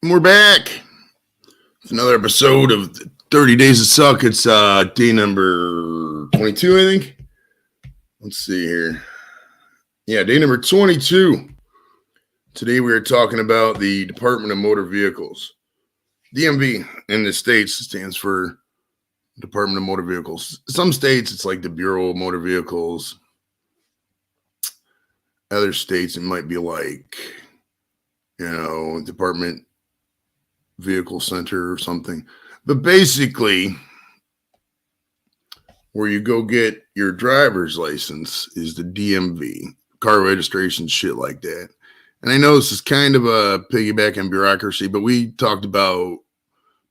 And we're back. It's another episode of 30 Days of Suck. It's day number 22, I think. Let's see here. Yeah, day number 22. Today we are talking about the Department of Motor Vehicles. DMV in the States stands for Department of Motor Vehicles. Some states it's like the Bureau of Motor Vehicles. Other states it might be like, Department Vehicle Center or something. But basically, where you go get your driver's license is the DMV, car registration, shit like that. And I know this is kind of a piggyback on bureaucracy, but we talked about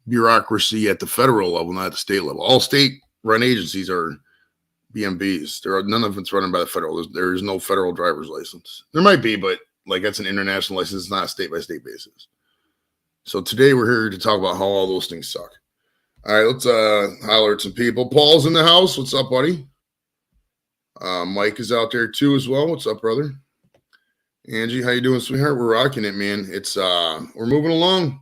bureaucracy at the federal level, not at the state level. All state-run agencies are BMVs. None of it's running by the federal. There is no federal driver's license. There might be, but that's an international license. It's not a state-by-state basis. So today we're here to talk about how all those things suck. All right, let's holler at some people. Paul's in the house. What's up, buddy? Mike is out there too as well. What's up, brother? Angie, how you doing, sweetheart? We're rocking it, man. It's we're moving along.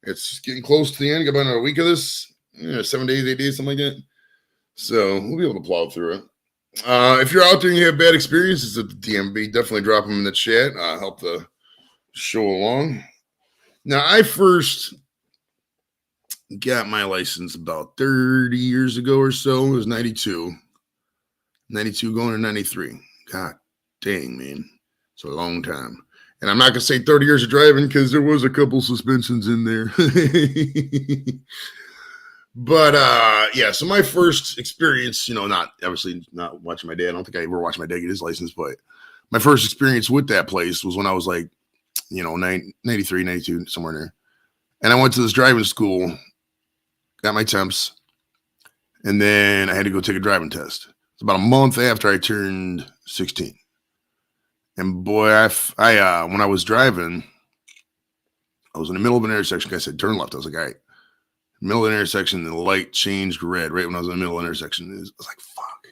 It's getting close to the end. Got about another week of this. 7 days, 8 days, something like that. So we'll be able to plow through it. If you're out there and you have bad experiences at the DMV, definitely drop them in the chat. Help the show along. Now, I first got my license about 30 years ago or so. It was 92. 92 going to 93. God dang, man. It's a long time. And I'm not going to say 30 years of driving because there was a couple suspensions in there. But, so my first experience, not watching my dad. I don't think I ever watched my dad get his license, but my first experience with that place was when I was 93, 92, somewhere in there. And I went to this driving school, got my temps, and then I had to go take a driving test. It's about a month after I turned 16. And boy, I when I was driving, I was in the middle of an intersection. I said, turn left. I was like, all right. Middle of the intersection, the light changed red right when I was in the middle of the intersection. I was like, fuck.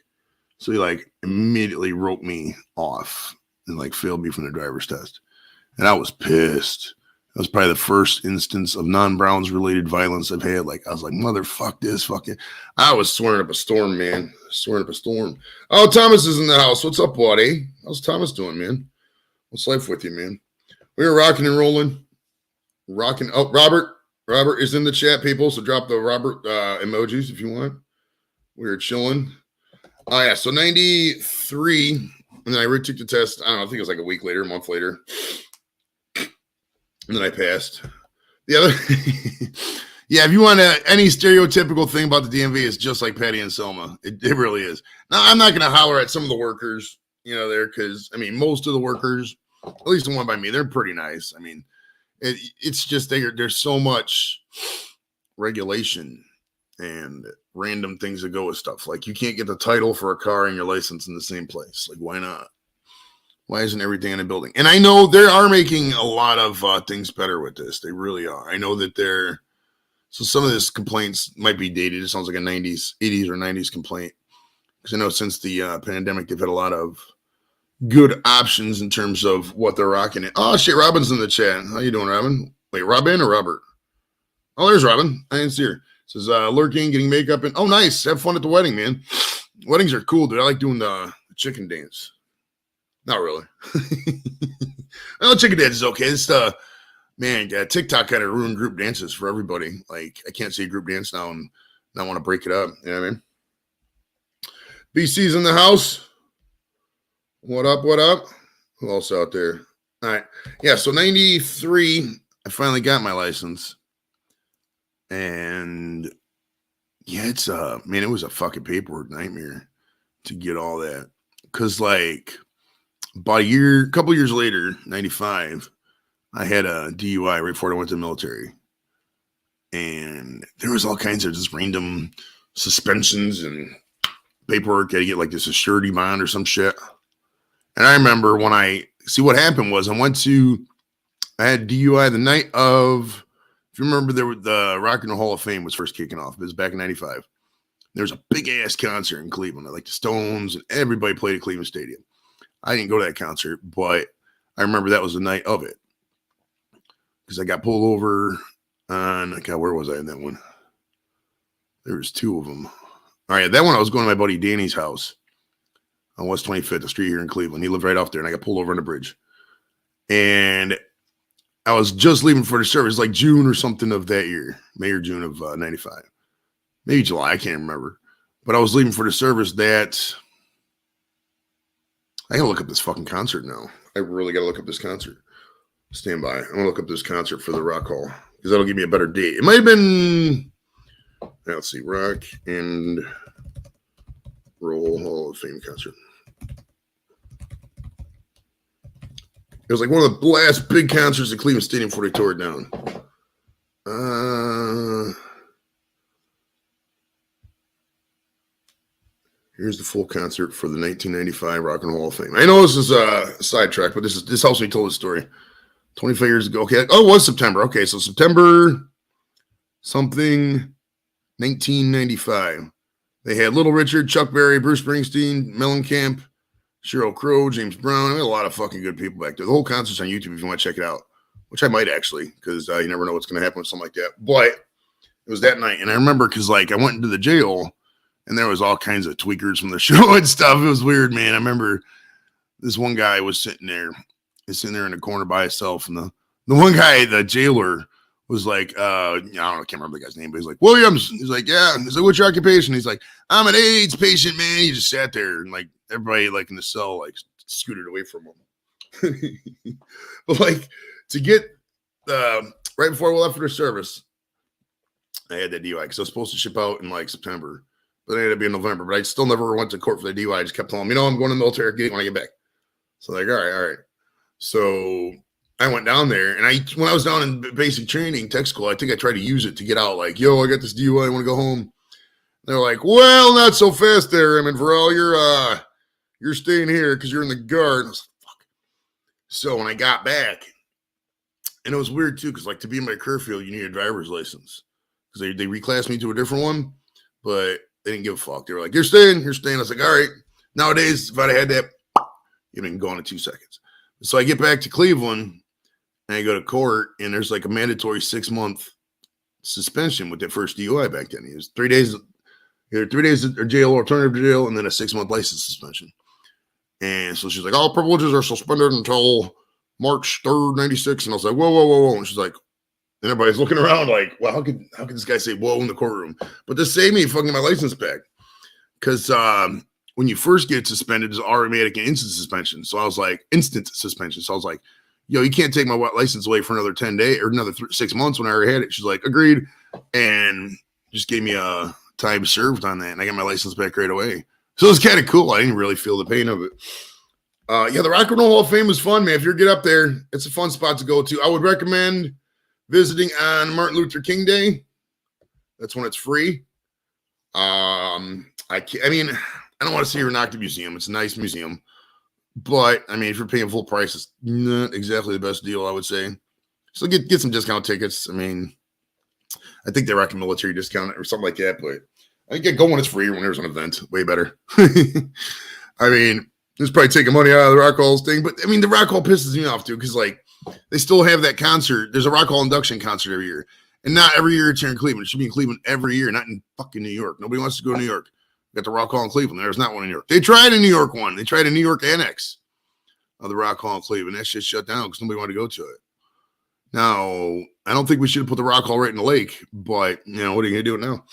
So he immediately wrote me off and failed me from the driver's test. And I was pissed. That was probably the first instance of non-Browns related violence I've had. I was like, motherfuck this fucking. I was swearing up a storm, man. Swearing up a storm. Oh, Thomas is in the house. What's up, buddy? How's Thomas doing, man? What's life with you, man? We were rocking and rolling. Rocking. Oh, Robert. Robert is in the chat, people. So drop the Robert emojis if you want. We were chilling. Oh, yeah. So 93. And then I retook the test. I don't know. I think it was a week later, a month later. And then I passed. The other, if you want any stereotypical thing about the DMV, it's just like Patty and Selma. It really is. Now, I'm not going to holler at some of the workers, there, because, most of the workers, at least the one by me, they're pretty nice. It's just there's so much regulation and random things that go with stuff. You can't get the title for a car and your license in the same place. Why not? Why isn't everything in a building? And I know they are making a lot of things better with this. They really are. I know that so some of this complaints might be dated. It sounds like a 80s or 90s complaint. Because I know since the pandemic, they've had a lot of good options in terms of what they're rocking it. Oh, shit, Robin's in the chat. How you doing, Robin? Wait, Robin or Robert? Oh, there's Robin. I didn't see her. It says, lurking, getting makeup. And oh, nice. Have fun at the wedding, man. Weddings are cool, dude. I like doing the chicken dance. Not really. Well, chicken dance is okay. It's TikTok kind of ruined group dances for everybody. I can't see a group dance now and not want to break it up. You know what I mean? BC's in the house. What up? What up? Who else out there? All right. Yeah, so 93, I finally got my license. And yeah, it was a fucking paperwork nightmare to get all that. Because about a couple years later, 95, I had a DUI right before I went to the military. And there was all kinds of just random suspensions and paperwork. I had to get this surety bond or some shit. And I remember when what happened was I had DUI the night of, if you remember, the Rock and Roll Hall of Fame was first kicking off. It was back in 95. There was a big ass concert in Cleveland. The Stones and everybody played at Cleveland Stadium. I didn't go to that concert, but I remember that was the night of it. because I got pulled over on, God, where was I in that one? There was two of them. All right, that one I was going to my buddy Danny's house on West 25th, the street here in Cleveland. He lived right off there, and I got pulled over on the bridge. And I was just leaving for the service, like June or something of that year, May or June of 95. Maybe July, I can't remember. But I was leaving for the service that, I gotta look up this fucking concert now. I really gotta look up this concert. Stand by. I'm gonna look up this concert for the Rock Hall, because that'll give me a better date. It might have been, let's see, Rock and Roll Hall of Fame concert. It was like one of the last big concerts at Cleveland Stadium before they tore it down. Here's the full concert for the 1995 Rock and Roll Hall of Fame. I know this is a sidetrack, but this helps me tell the story. 25 years ago. Okay. Oh, it was September. Okay. So September something 1995. They had Little Richard, Chuck Berry, Bruce Springsteen, Mellencamp, Sheryl Crow, James Brown. I mean, a lot of fucking good people back there. The whole concert's on YouTube if you want to check it out, which I might actually, because you never know what's going to happen with something like that. But it was that night. And I remember because, like, I went into the jail and there was all kinds of tweakers from the show and stuff. It was weird, man. I remember this one guy was sitting there in the corner by himself. And the one guy, the jailer, was like, I don't know, I can't remember the guy's name, but he's like, Williams. He's like, yeah. He's like, what's your occupation? He's like, I'm an AIDS patient, man. He just sat there and like everybody like in the cell, like scooted away from him. But like to get, right before we left for the service, I had that DUI because I was supposed to ship out in like September, but it ended up being November. But I still never went to court for the DUI. I just kept telling him, I'm going to the military gate when I get back. So like, all right. So I went down there, and when I was down in basic training, tech school, I think I tried to use it to get out. Like, I got this DUI, I want to go home. They're like, well, not so fast there, Emmett Verrell. You're staying here because you're in the guard. I was like, fuck. So when I got back, and it was weird too, because like to be in my curfew, you need a driver's license because they reclassed me to a different one, but they didn't give a fuck. They were like, you're staying. I was like, all right. Nowadays, if I'd have had that, you'd been gone in 2 seconds. So I get back to Cleveland. And I go to court, and there's like a mandatory 6-month suspension with that first DUI back then. It was 3 days, either 3 days of jail, alternative jail, and then a 6-month license suspension. And so she's like, all privileges are suspended until March 3rd, 96. And I was like, whoa. And she's like, and everybody's looking around like, well, how could this guy say whoa in the courtroom? But this saved me fucking my license back. Because when you first get suspended, it's automatic and instant suspension. So I was like, instant suspension. So I was like, you can't take my license away for another 10 days or another 6 months when I already had it. She's like, agreed. And just gave me a time served on that. And I got my license back right away. So it was kind of cool. I didn't really feel the pain of it. The Rock and Roll Hall of Fame was fun, man. If you get up there, it's a fun spot to go to. I would recommend visiting on Martin Luther King Day. That's when it's free. I don't want to see or knock the museum. It's a nice museum. But, I mean, if you're paying full price, it's not exactly the best deal, I would say. So get some discount tickets. I mean, I think they recommend military discount or something like that. But I think go when it's free or when there's an event. Way better. I mean, it's probably taking money out of the Rock Hall thing. But, I mean, the Rock Hall pisses me off, too. Because, like, they still have that concert. There's a Rock Hall induction concert every year. And not every year it's here in Cleveland. It should be in Cleveland every year, not in fucking New York. Nobody wants to go to New York. Got the Rock Hall in Cleveland. There's not one in New York. They tried a New York one. They tried a New York annex of the Rock Hall in Cleveland. That shit shut down because nobody wanted to go to it. Now, I don't think we should have put the Rock Hall right in the lake, but, what are you going to do now?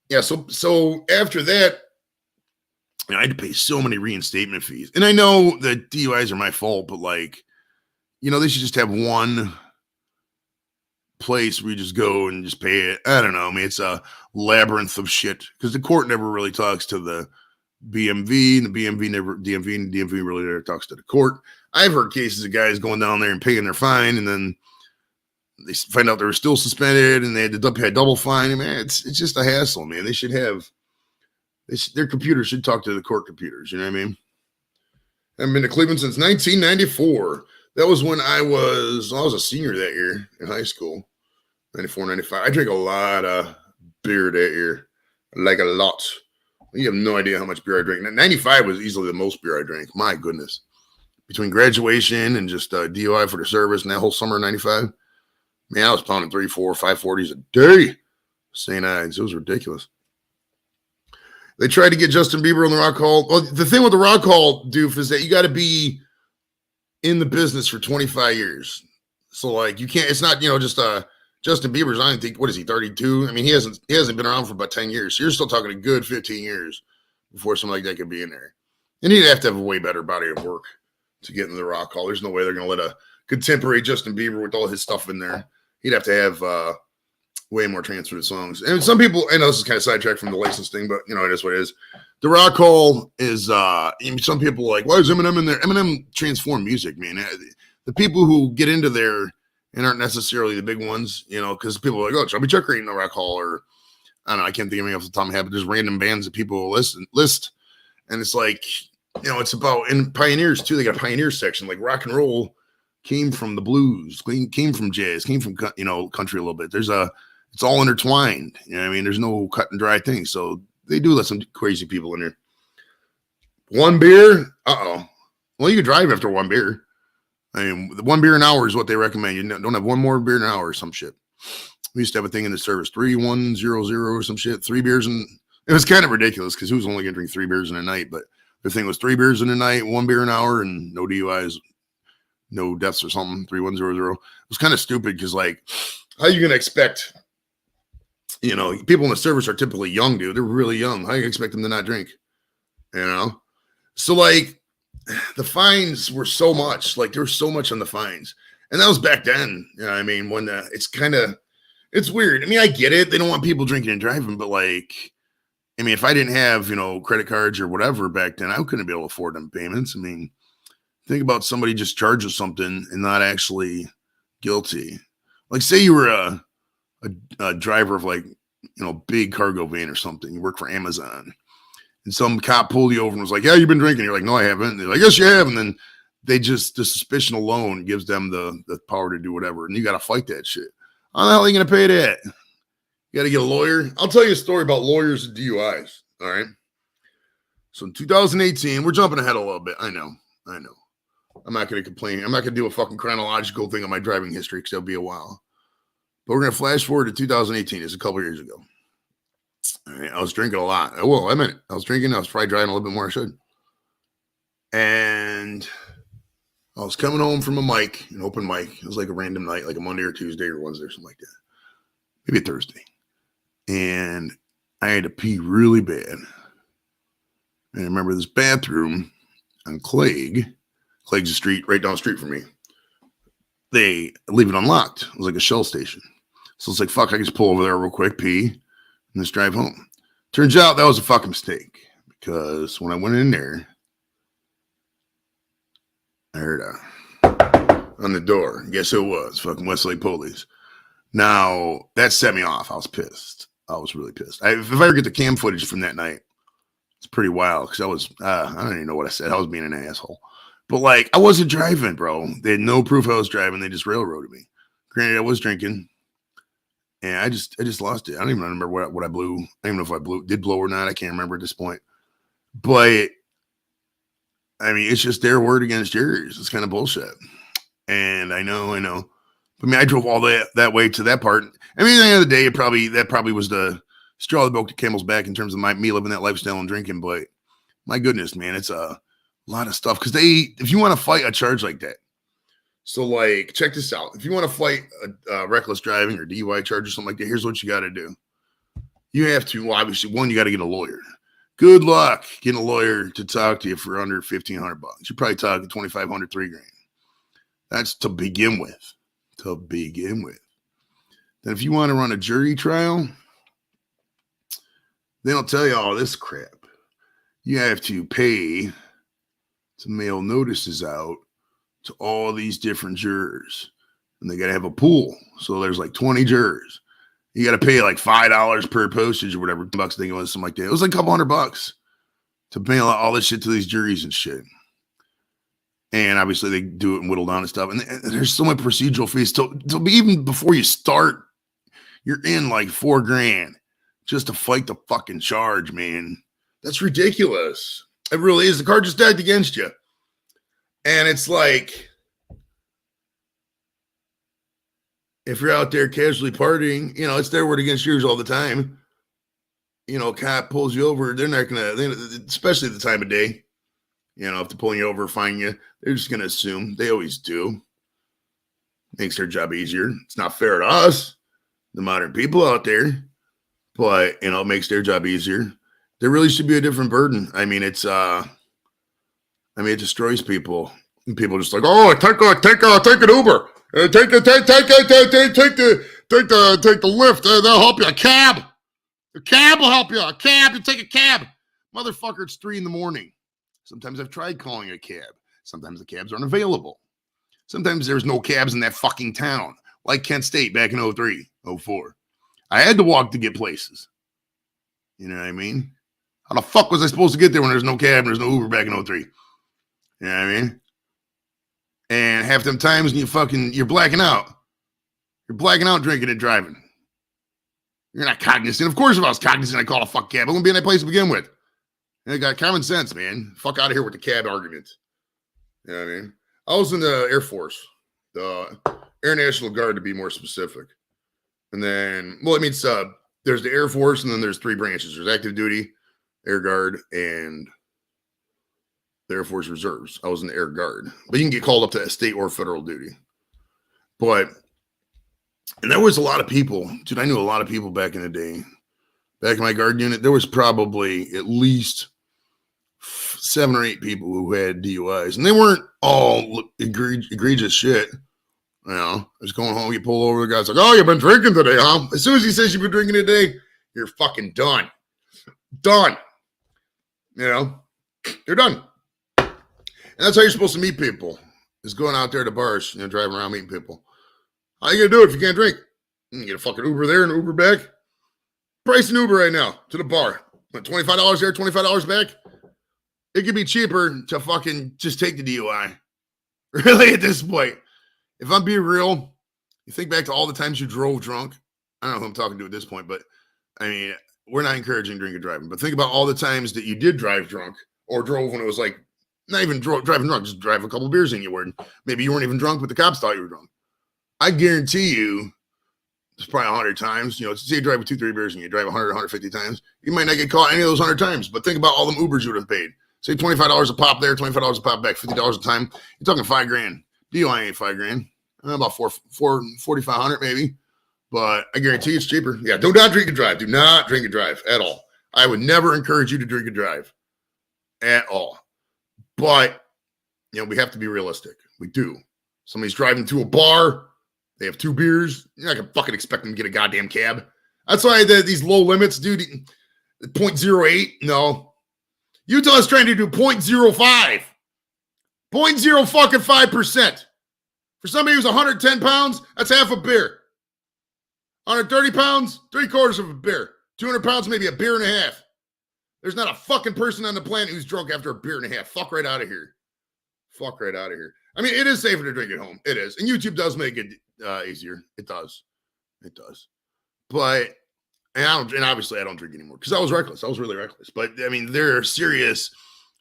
Yeah, so after that, I had to pay so many reinstatement fees. And I know that DUIs are my fault, but, like, they should just have one place where you just go and just pay it. I don't know. I mean, it's a labyrinth of shit because the court never really talks to the BMV, and the DMV really never talks to the court. I've heard cases of guys going down there and paying their fine, and then they find out they were still suspended, and they had to pay a double fine. And man, it's just a hassle, man. They should have their computers should talk to the court computers. You know what I mean? I've been to Cleveland since 1994. That was when I was a senior that year in high school, 94, 95. I drank a lot of beer that year, like a lot. You have no idea how much beer I drank. 95 was easily the most beer I drank. My goodness. Between graduation and just DUI for the service and that whole summer of 95, Man, I was pounding 3, 4, 540s a day. St. Ides. It was ridiculous. They tried to get Justin Bieber on the Rock Hall. Well, the thing with the Rock Hall, doof, is that you got to be in the business for 25 years. So, like, you can't, it's not, just Justin Bieber's, I don't think, what is he, 32? I mean, he hasn't been around for about 10 years. So you're still talking a good 15 years before something like that could be in there. And he'd have to have a way better body of work to get into the Rock Hall. There's no way they're going to let a contemporary Justin Bieber with all his stuff in there. He'd have to have way more transferred songs. And some people, I know this is kind of sidetracked from the license thing, but it is what it is. The Rock Hall is, some people are like, why is Eminem in there? Eminem transformed music, man. The people who get into there and aren't necessarily the big ones, because people are like, oh, Chubby Checker ain't in the Rock Hall, or I don't know, I can't think of any off the top of my head, but there's random bands that people list. And it's like, it's about, and pioneers too. They got a pioneer section, like rock and roll came from the blues, came from jazz, came from, country a little bit. It's all intertwined. I mean, there's no cut and dry thing. So they do let some crazy people in there. One beer? Uh-oh. Well, you can drive after one beer. I mean, 1 beer an hour is what they recommend. You don't have one more beer an hour or some shit. We used to have a thing in the service, 3-1-0-0 or some shit, 3 beers. And it was kind of ridiculous because who's only going to drink 3 beers in a night? But the thing was 3 beers in a night, 1 beer an hour, and no DUIs, no deaths or something, 3-1-0-0. It was kind of stupid because, like, how are you going to expect, people in the service are typically young, dude. They're really young. How do you expect them to not drink? So, like, the fines were so much. Like, there was so much on the fines. And that was back then. I mean, when it's weird. I mean, I get it. They don't want people drinking and driving, but, like, I mean, if I didn't have, credit cards or whatever back then, I couldn't be able to afford them payments. I mean, think about somebody just charges something and not actually guilty. Like, say you were a driver of, like, big cargo van or something. You work for Amazon. And some cop pulled you over and was like, yeah, you've been drinking. You're like, no, I haven't. And they're like, yes, you have. And then the suspicion alone gives them the power to do whatever. And you got to fight that shit. How the hell are you going to pay that? You got to get a lawyer. I'll tell you a story about lawyers and DUIs. All right. So in 2018, we're jumping ahead a little bit. I know. I'm not going to complain. I'm not going to do a fucking chronological thing on my driving history because that'll be a while. But we're going to flash forward to 2018. It's a couple years ago. All right, I was drinking a lot. Well, I meant I was drinking. I was probably driving a little bit more. I should. And I was coming home from an open mic. It was like a random night, like a Monday or Tuesday or Wednesday or something like that. Maybe a Thursday. And I had to pee really bad. And I remember this bathroom on Clague. Clague's a street right down the street from me. They leave it unlocked. It was like a Shell station. So it's like, fuck, I can just pull over there real quick, pee, and just drive home. Turns out that was a fucking mistake because when I went in there, I heard on the door. Guess who it was? Fucking Westlake Police. Now, that set me off. I was pissed. I was really pissed. If I ever get the cam footage from that night, it's pretty wild because I don't even know what I said. I was being an asshole. But, like, I wasn't driving, bro. They had no proof I was driving. They just railroaded me. Granted, I was drinking. And I just lost it. I don't even remember what I blew. I don't even know if I did blow or not. I can't remember at this point. But, I mean, it's just their word against yours. It's kind of bullshit. And I know. I mean, I drove all that way to that part. I mean, at the end of the day, that probably was the straw that broke the camel's back in terms of me living that lifestyle and drinking. But, my goodness, man, it's a lot of stuff. Because if you want to fight a charge like that, so, like, check this out. If you want to fight a reckless driving or DUI charge or something like that, here's what you got to do. You have to, well, obviously, one, you got to get a lawyer. Good luck getting a lawyer to talk to you for under $1,500. You're probably talking $2,500, $3,000. That's to begin with. Then if you want to run a jury trial, they don't tell you all this crap. You have to pay to mail notices out to all these different jurors, and they got to have a pool. So there's like 20 jurors. You got to pay like $5 per postage or whatever bucks thing it was, something like that. It was like a couple $100 to mail out all this shit to these juries and shit. And obviously they do it and whittle down and stuff. And there's so much procedural fees. So even before you start, you're in like $4,000 just to fight the fucking charge, man. That's ridiculous. It really is. The card just stacked against you. And it's like, if you're out there casually partying, you know, it's their word against yours all the time. You know, cop pulls you over, they're not gonna, especially at the time of day. You know, if they're pulling you over, find you, they're just gonna assume. They always do. Makes their job easier. It's not fair to us, the modern people out there, but you know, it makes their job easier. There really should be a different burden. I mean, it destroys people. And people just like, oh, take an Uber, take the Lyft. They'll help you. A cab will help you. You take a cab, motherfucker. It's 3 a.m. Sometimes I've tried calling a cab. Sometimes the cabs aren't available. Sometimes there's no cabs in that fucking town, like Kent State back in 03, 04. I had to walk to get places. You know what I mean? How the fuck was I supposed to get there when there's no cab and there's no Uber back in 03? You know what I mean? And half them times you're blacking out. You're blacking out drinking and driving. You're not cognizant. Of course, if I was cognizant, I'd call a fuck cab. I wouldn't be in that place to begin with. And I got common sense, man. Fuck out of here with the cab argument. You know what I mean? I was in the Air Force, the Air National Guard to be more specific. And then, well, it means there's the Air Force and then there's 3 branches. There's active duty, Air Guard, and the Air Force Reserves. I was in the Air Guard. But you can get called up to state or federal duty. And there was a lot of people. Dude, I knew a lot of people back in the day. Back in my Guard unit, there was probably at least 7 or 8 people who had DUIs. And they weren't all egregious shit. You know, just going home, you pull over, the guy's like, oh, you've been drinking today, huh? As soon as he says you've been drinking today, you're fucking done. Done. You know, you're done. And that's how you're supposed to meet people, is going out there to bars, you know, driving around meeting people. How you going to do it if you can't drink? You can get a fucking Uber there and an Uber back. Price an Uber right now to the bar. $25 there, $25 back. It could be cheaper to fucking just take the DUI. Really, at this point. If I'm being real, you think back to all the times you drove drunk. I don't know who I'm talking to at this point, but I mean, we're not encouraging drinking and driving. But think about all the times that you did drive drunk or drove when it was like, not even driving drunk, just drive a couple beers in you were. Maybe you weren't even drunk, but the cops thought you were drunk. I guarantee you, it's probably 100 times. You know, say you drive with 2-3 beers and you drive 100, 150 times. You might not get caught any of those 100 times. But think about all them Ubers you would have paid. Say $25 a pop there, $25 a pop back, $50 a time. You're talking $5,000. DUI ain't $5,000. About $4,500 maybe. But I guarantee it's cheaper. Yeah, do not drink and drive. Do not drink and drive at all. I would never encourage you to drink and drive at all. But, you know, we have to be realistic. We do. Somebody's driving to a bar. They have 2 beers. You're not going to fucking expect them to get a goddamn cab. That's why these low limits, dude, 0.08, no. Utah is trying to do 0.05. 0.05%. For somebody who's 110 pounds, that's half a beer. 130 pounds, 3/4 of a beer. 200 pounds, maybe a beer and a half. There's not a fucking person on the planet who's drunk after a beer and a half. Fuck right out of here. Fuck right out of here. I mean, it is safer to drink at home. It is. And YouTube does make it easier. It does. It does. But, and obviously I don't drink anymore because I was reckless. I was really reckless. But, I mean, there are serious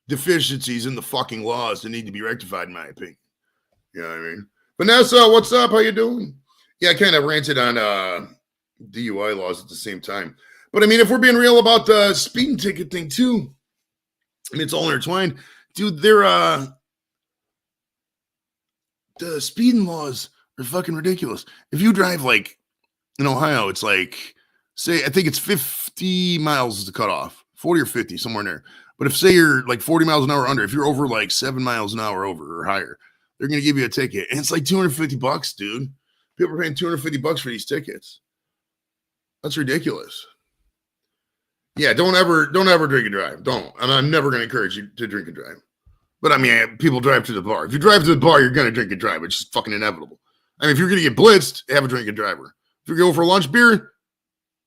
deficiencies in the fucking laws that need to be rectified, in my opinion. You know what I mean? Vanessa, what's up? How you doing? Yeah, I kind of ranted on DUI laws at the same time. But, I mean, if we're being real about the speeding ticket thing, too, I mean, it's all intertwined. Dude, the speeding laws are fucking ridiculous. If you drive, like, in Ohio, it's like, say, I think it's 50 miles is the cutoff. 40 or 50, somewhere in there. But if, say, you're, like, 40 miles an hour under, if you're over, like, 7 miles an hour over or higher, they're going to give you a ticket. And it's like $250, dude. People are paying $250 for these tickets. That's ridiculous. Yeah, don't ever drink and drive. Don't. And I'm never going to encourage you to drink and drive. But I mean, people drive to the bar. If you drive to the bar, you're going to drink and drive. It's just fucking inevitable. I mean, if you're going to get blitzed, have a drink and driver. If you're going for a lunch beer,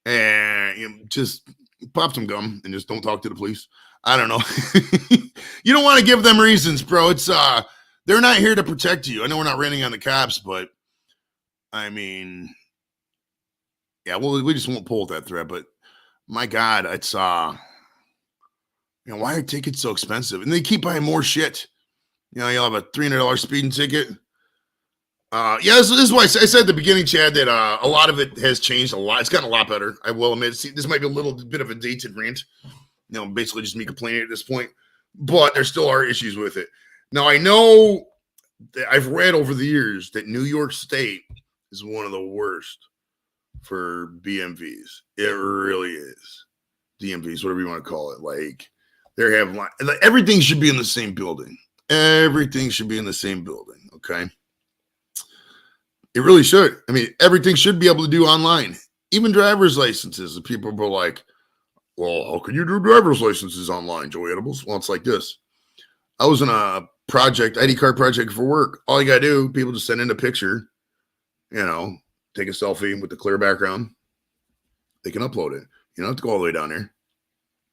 and you know, just pop some gum and just don't talk to the police. I don't know. You don't want to give them reasons, bro. It's they're not here to protect you. I know we're not raining on the cops, but I mean, yeah, well, we just won't pull that thread. But my God, it's you know, why are tickets so expensive? And they keep buying more shit. You know, you'll have a $300 speeding ticket. Yeah, this is why I said at the beginning, Chad, that a lot of it has changed a lot. It's gotten a lot better. I will admit. See, this might be a little bit of a dated rant. Basically just me complaining at this point, but there still are issues with it. Now, I know that I've read over the years that New York State is one of the worst for BMVs. It really is. DMVs, whatever you want to call it. Like, they have like everything should be in the same building. Everything should be in the same building. Okay. It really should. I mean, everything should be able to do online, even driver's licenses. And people were like, well, how can you do driver's licenses online, Joey Edibles? Well, it's like this. I was in a project, ID card project for work. All you got to do, people just send in a picture, take a selfie with the clear background. They can upload it. You don't have to go all the way down there.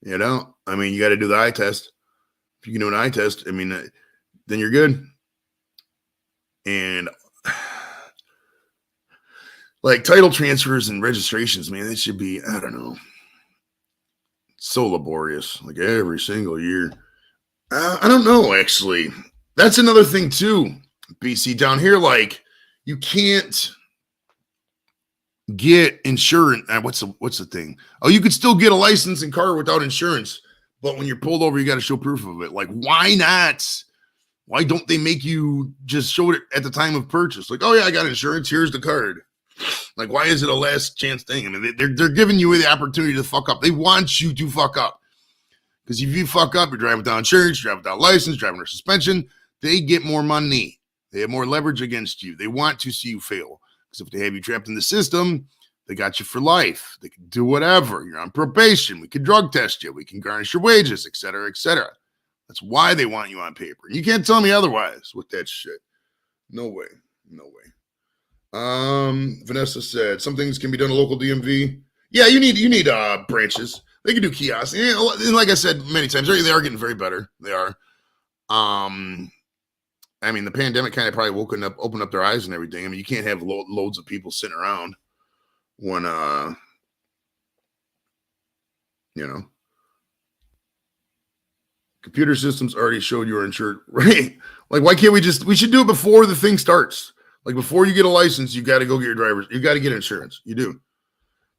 You got to do the eye test. If you can do an eye test, then you're good. And like title transfers and registrations, man, it should be, I don't know, so laborious, like every single year. I don't know, actually. That's another thing, too, BC. Down here, like, you can't get insurance. What's the thing? Oh, you could still get a license and car without insurance, but when you're pulled over, you got to show proof of it. Like, why not? Why don't they make you just show it at the time of purchase? Like, oh, yeah, I got insurance. Here's the card. Like, why is it a last chance thing? I mean, they're giving you the opportunity to fuck up. They want you to fuck up. Because if you fuck up, you're driving without insurance, you're driving without license, driving under suspension, they get more money. They have more leverage against you. They want to see you fail. Because if they have you trapped in the system, they got you for life. They can do whatever. You're on probation. We can drug test you. We can garnish your wages, et cetera, et cetera. That's why they want you on paper. You can't tell me otherwise with that shit. No way. No way. Vanessa said some things can be done at local DMV. Yeah, you need branches. They can do kiosks. And like I said many times, they are getting very better. They are. The pandemic kind of probably opened up their eyes and everything. I mean, you can't have loads of people sitting around when computer systems already showed you're insured, right? Like, why can't we should do it before the thing starts. Like, before you get a license, you got to go get your driver's. You got to get insurance. You do.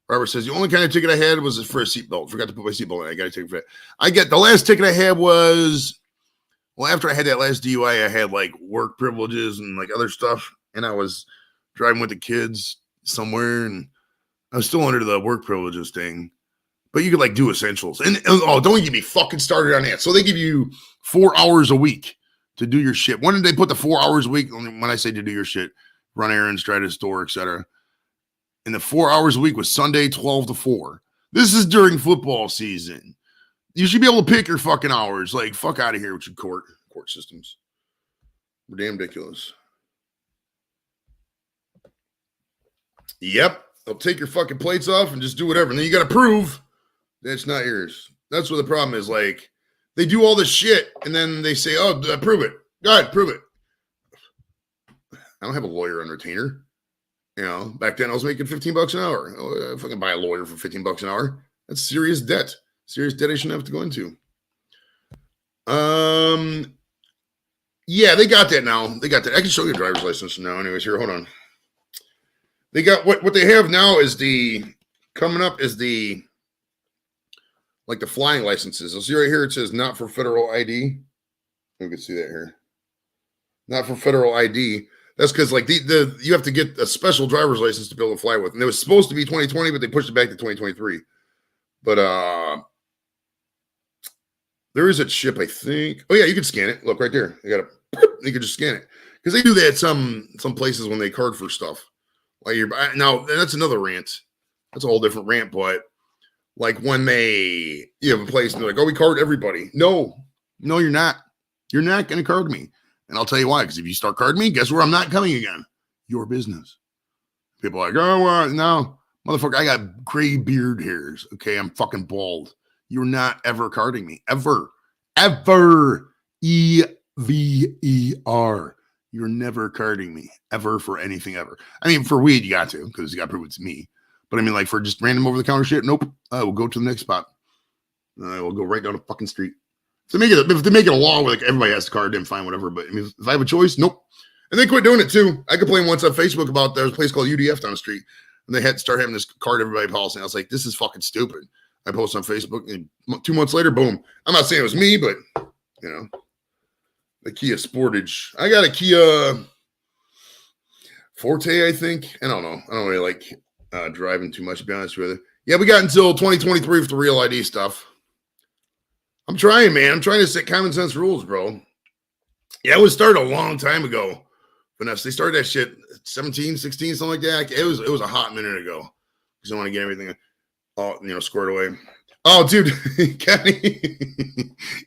Robert says, the only kind of ticket I had was for a seatbelt. Forgot to put my seatbelt in. I got to take it for that. The last ticket I had was, after I had that last DUI, I had like work privileges and like other stuff. And I was driving with the kids somewhere and I was still under the work privileges thing. But you could like do essentials. And don't get me fucking started on that. So they give you 4 hours a week to do your shit. When did they put the 4 hours a week? When I say to do your shit, run errands, drive to the store, etc. And the 4 hours a week was Sunday, 12 to 4. This is during football season. You should be able to pick your fucking hours. Like, fuck out of here with your court systems. We're damn ridiculous. Yep. They'll take your fucking plates off and just do whatever. And then you got to prove that's not yours. That's what the problem is. Like, they do all this shit, and then they say, oh, prove it. Go ahead, prove it. I don't have a lawyer on retainer. Back then I was making $15 an hour. If I can buy a lawyer for $15 an hour, that's serious debt. Serious debt I shouldn't have to go into. Yeah, they got that now. They got that. I can show you a driver's license now. Anyways, here, hold on. They got what they have now is coming up is the flying licenses. You'll see right here, it says not for federal ID. You can see that here. Not for federal ID. That's because you have to get a special driver's license to be able to fly with. And it was supposed to be 2020, but they pushed it back to 2023. But there is a chip, I think. Oh yeah, you can scan it. Look right there. You can just scan it. Because they do that at some places when they card for stuff. Now that's another rant. That's a whole different rant, but like when you have a place and they're like, oh, we card everybody. No, you're not. You're not going to card me. And I'll tell you why, because if you start carding me, guess where I'm not coming again? Your business. People are like, oh, no, motherfucker, I got gray beard hairs. Okay, I'm fucking bald. You're not ever carding me. Ever. Ever. EVER. You're never carding me. Ever for anything ever. I mean, for weed, you got to, because you got to prove it's me. But I mean, like for just random over-the-counter shit, nope. We'll go to the next spot. We'll go right down the fucking street. If they make it a law where like everybody has to card, then fine, whatever. But I mean, if I have a choice, nope. And they quit doing it too. I complained once on Facebook about there was a place called UDF down the street, and they had to start having this card everybody policy. And I was like, this is fucking stupid. I posted on Facebook, and 2 months later, boom. I'm not saying it was me, but you know, the Kia Sportage. I got a Kia Forte, I think. I don't know. I don't really like driving too much, to be honest with you. Yeah, we got until 2023 for the real ID stuff. I'm trying, man. I'm trying to set common sense rules, bro. Yeah, it was started a long time ago. Vanessa, they started that shit 17, 16, something like that. It was a hot minute ago. Because I want to get everything squared away. Oh, dude, Kenny,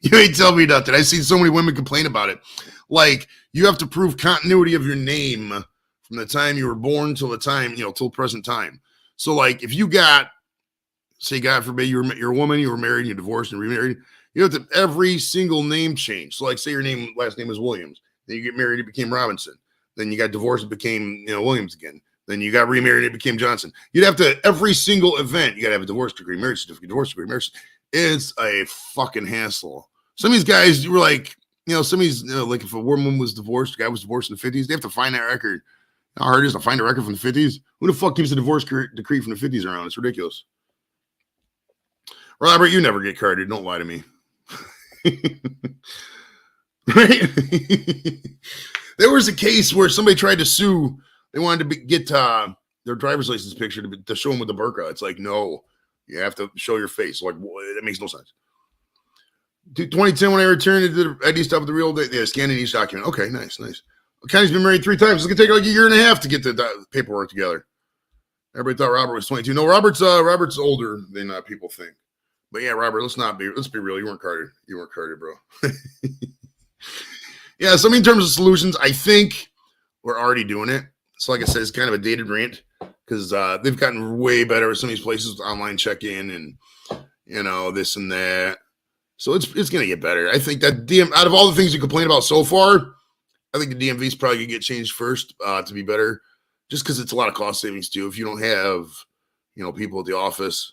you ain't tell me nothing. I've seen so many women complain about it. Like, you have to prove continuity of your name from the time you were born till the time, till present time. So, like, if you got, say, God forbid, you're a woman, you were married, you divorced and remarried, you have to every single name change. So, like, say your last name is Williams. Then you get married, it became Robinson. Then you got divorced, it became, Williams again. Then you got remarried, it became Johnson. You'd have to, every single event, you got to have a divorce decree, marriage certificate, divorce decree, marriage. It's a fucking hassle. Some of these guys, you were like, some of these, like if a woman was divorced, a guy was divorced in the 50s, they have to find that record. How hard it is to find a record from the 50s? Who the fuck keeps a divorce decree from the 50s around? It's ridiculous. Robert, you never get carded. Don't lie to me. Right? There was a case where somebody tried to sue. They wanted to get their driver's license picture to show them with the burqa. It's like, no, you have to show your face. Like, that makes no sense. 2010, when I returned to the ID stuff with the real, scanning each document. Okay, nice. Kenny's been married 3 times. It's gonna take like a year and a half to get the paperwork together. Everybody thought Robert was 22. No, Robert's older than people think. But yeah, Robert, let's be real. You weren't carded. Bro. Yeah, so in terms of solutions, I think we're already doing it. So like I said, it's kind of a dated rant because they've gotten way better at some of these places with online check-in and this and that. So it's gonna get better. I think that out of all the things you complain about so far, I think the DMV is probably gonna get changed first to be better, just because it's a lot of cost savings too. If you don't have people at the office,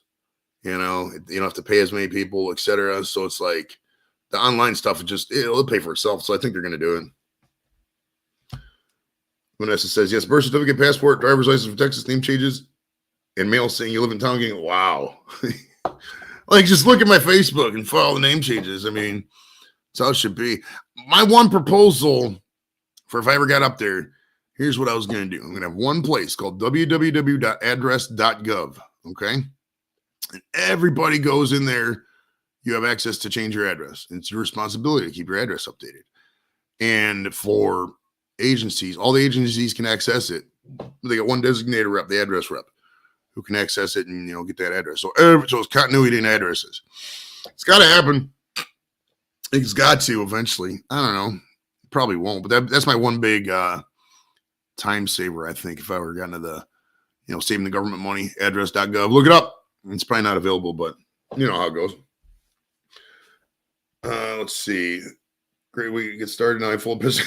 you don't have to pay as many people, etc. So it's like the online stuff it'll pay for itself. So I think they're gonna do it. Vanessa says, yes, birth certificate, passport, driver's license for Texas, name changes, and mail saying you live in town. Getting, wow. Like, just look at my Facebook and follow the name changes. I mean, that's how it should be. My one proposal for if I ever got up there, here's what I was going to do. I'm going to have one place called www.address.gov, okay? And everybody goes in there. You have access to change your address. It's your responsibility to keep your address updated. And for agencies, all the agencies can access it. They got one designated rep, the address rep, who can access it and get that address. So it's continuity in addresses. It's got to happen. It's got to eventually. I don't know. Probably won't, but that's my one big time saver. I think if I were gotten to the saving the government money, address.gov, look it up. It's probably not available, but you know how it goes. Let's see. Great week to get started. Now I'm full of piss.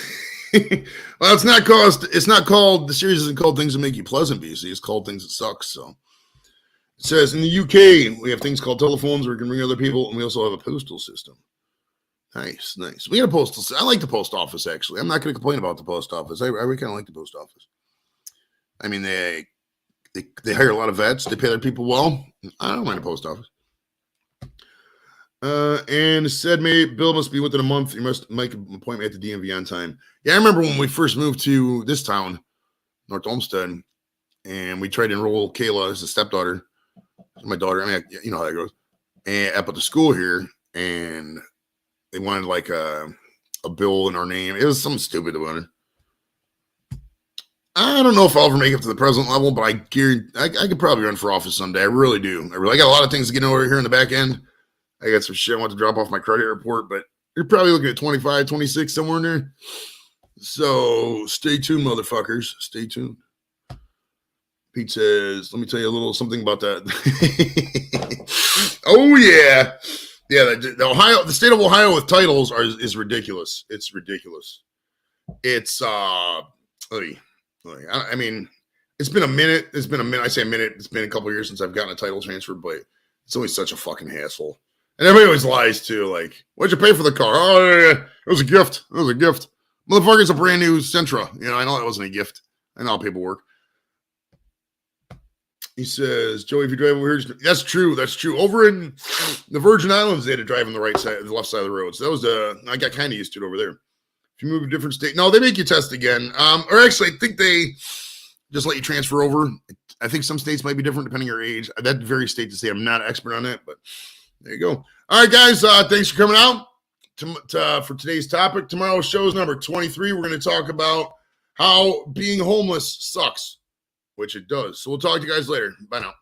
Well, it's not called, the series isn't called Things That Make You Pleasant, BC. It's called Things That Suck. So it says in the UK, we have things called telephones where we can ring other people, and we also have a postal system. Nice. We got a postal system. I like the post office, actually. I'm not going to complain about the post office. I really kind of like the post office. I mean, they hire a lot of vets. They pay their people well. I don't mind the post office. And said, Bill must be within a month. You must make an appointment at the DMV on time. Yeah, I remember when we first moved to this town, North Olmsted, and we tried to enroll Kayla as a stepdaughter. My daughter, I mean, you know how that goes. And up at the school here, and they wanted like a bill in our name. It was something stupid about it. I don't know if I'll ever make it to the president level, but I guarantee I could probably run for office someday. I really do. I got a lot of things to get over here in the back end. I got some shit I want to drop off my credit report, but you're probably looking at 25, 26, somewhere in there. So stay tuned, motherfuckers. Stay tuned. Pete says, let me tell you a little something about that. Oh, yeah. Yeah, the state of Ohio with titles is ridiculous. It's ridiculous. It's, I mean, it's been a minute. I say a minute. It's been a couple of years since I've gotten a title transfer, but it's always such a fucking hassle. And everybody always lies too. Like, what'd you pay for the car? Oh, yeah, it was a gift. Motherfucker's a brand new Sentra. You know, I know that wasn't a gift. I know paperwork. He says, Joey, if you drive over here, that's true. That's true. Over in the Virgin Islands, they had to drive on the right side, the left side of the road. So that was I got kind of used to it over there. If you move to a different state, no, they make you test again. Or actually, I think they just let you transfer over. I think some states might be different depending on your age. That varies state to state. I'm not an expert on it, but there you go. All right, guys, thanks for coming out for today's topic. Tomorrow's show is number 23. We're going to talk about how being homeless sucks, which it does. So we'll talk to you guys later. Bye now.